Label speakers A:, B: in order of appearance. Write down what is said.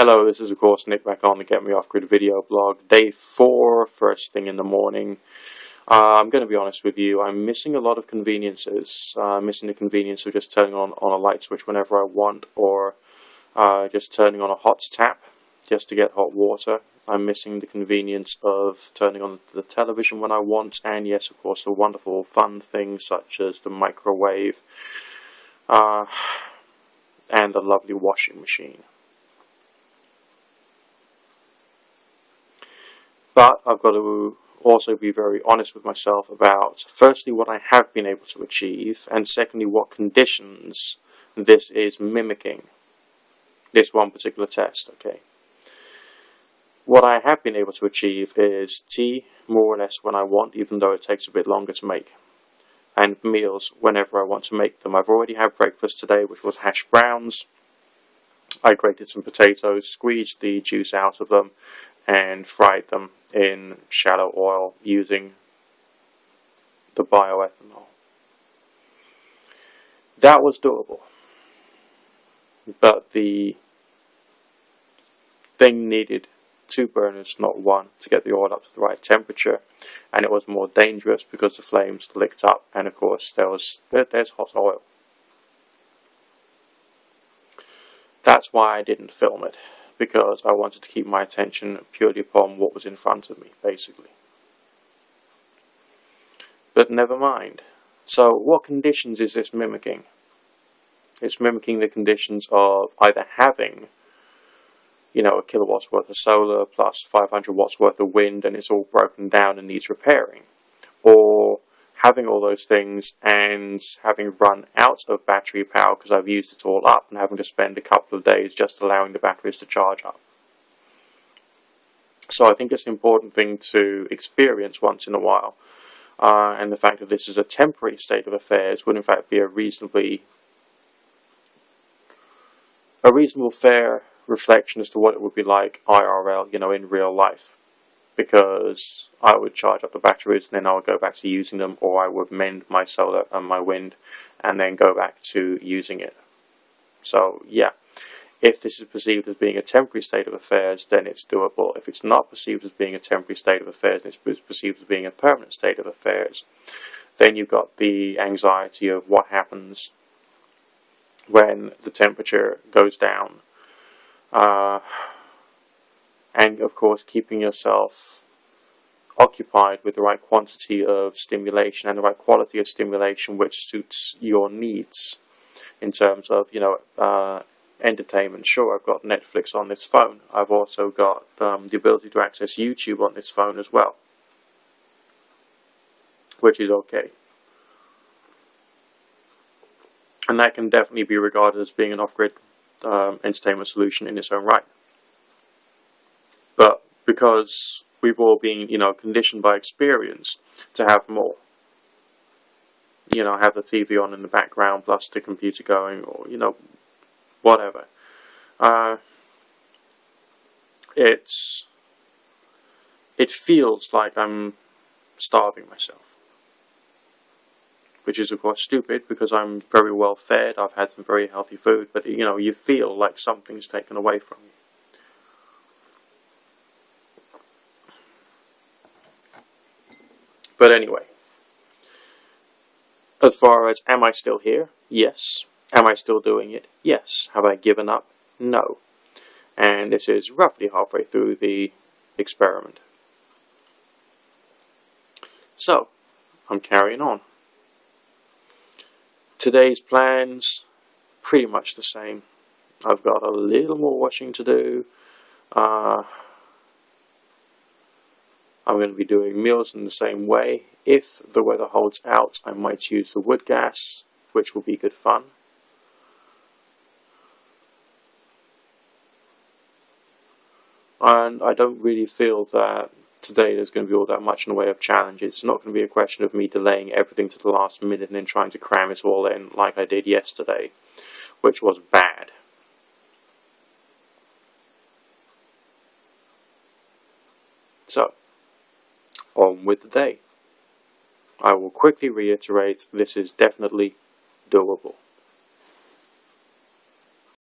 A: Hello, this is of course Nick back on the Get Me Off Grid video blog. Day 4, first thing in the morning. I'm going to be honest with you, I'm missing a lot of conveniences. Missing the convenience of just turning on a light switch whenever I want, or just turning on a hot tap just to get hot water. I'm missing the convenience of turning on the television when I want, and yes, of course, the wonderful fun things such as the microwave and the lovely washing machine. But I've got to also be very honest with myself about, firstly, what I have been able to achieve, and secondly, what conditions this is mimicking. This one particular test, okay. What I have been able to achieve is tea, more or less when I want, even though it takes a bit longer to make. And meals whenever I want to make them. I've already had breakfast today, which was hash browns. I grated some potatoes, squeezed the juice out of them, and fried them in shallow oil using the bioethanol. That was doable. But the thing needed 2 burners, not 1, to get the oil up to the right temperature, and it was more dangerous because the flames licked up, and of course there's hot oil. That's why I didn't film it, because I wanted to keep my attention purely upon what was in front of me, basically. But never mind. So what conditions is this mimicking? It's mimicking the conditions of either having, a kilowatt's worth of solar plus 500 watts worth of wind, and it's all broken down and needs repairing, or having all those things and having run out of battery power because I've used it all up and having to spend a couple of days just allowing the batteries to charge up. So I think it's an important thing to experience once in a while, and the fact that this is a temporary state of affairs would in fact be a reasonable fair reflection as to what it would be like IRL, in real life. Because I would charge up the batteries and then I would go back to using them, or I would mend my solar and my wind and then go back to using it. So yeah, if this is perceived as being a temporary state of affairs, then it's doable. If it's not perceived as being a temporary state of affairs and it's perceived as being a permanent state of affairs, then you've got the anxiety of what happens when the temperature goes down. And of course keeping yourself occupied with the right quantity of stimulation and the right quality of stimulation which suits your needs in terms of, entertainment. Sure, I've got Netflix on this phone. I've also got the ability to access YouTube on this phone as well, which is okay. And that can definitely be regarded as being an off-grid entertainment solution in its own right. But because we've all been, conditioned by experience to have more, have the TV on in the background plus the computer going, or, whatever. It feels like I'm starving myself. Which is, of course, stupid because I'm very well fed, I've had some very healthy food, but, you feel like something's taken away from you. But anyway, as far as am I still here? Yes. Am I still doing it? Yes. Have I given up? No. And this is roughly halfway through the experiment. So, I'm carrying on. Today's plans, pretty much the same. I've got a little more washing to do. I'm going to be doing meals in the same way. If the weather holds out, I might use the wood gas, which will be good fun. And I don't really feel that today there's going to be all that much in the way of challenges. It's not going to be a question of me delaying everything to the last minute and then trying to cram it all in like I did yesterday, which was bad. So, on with the day. I will quickly reiterate, this is definitely doable.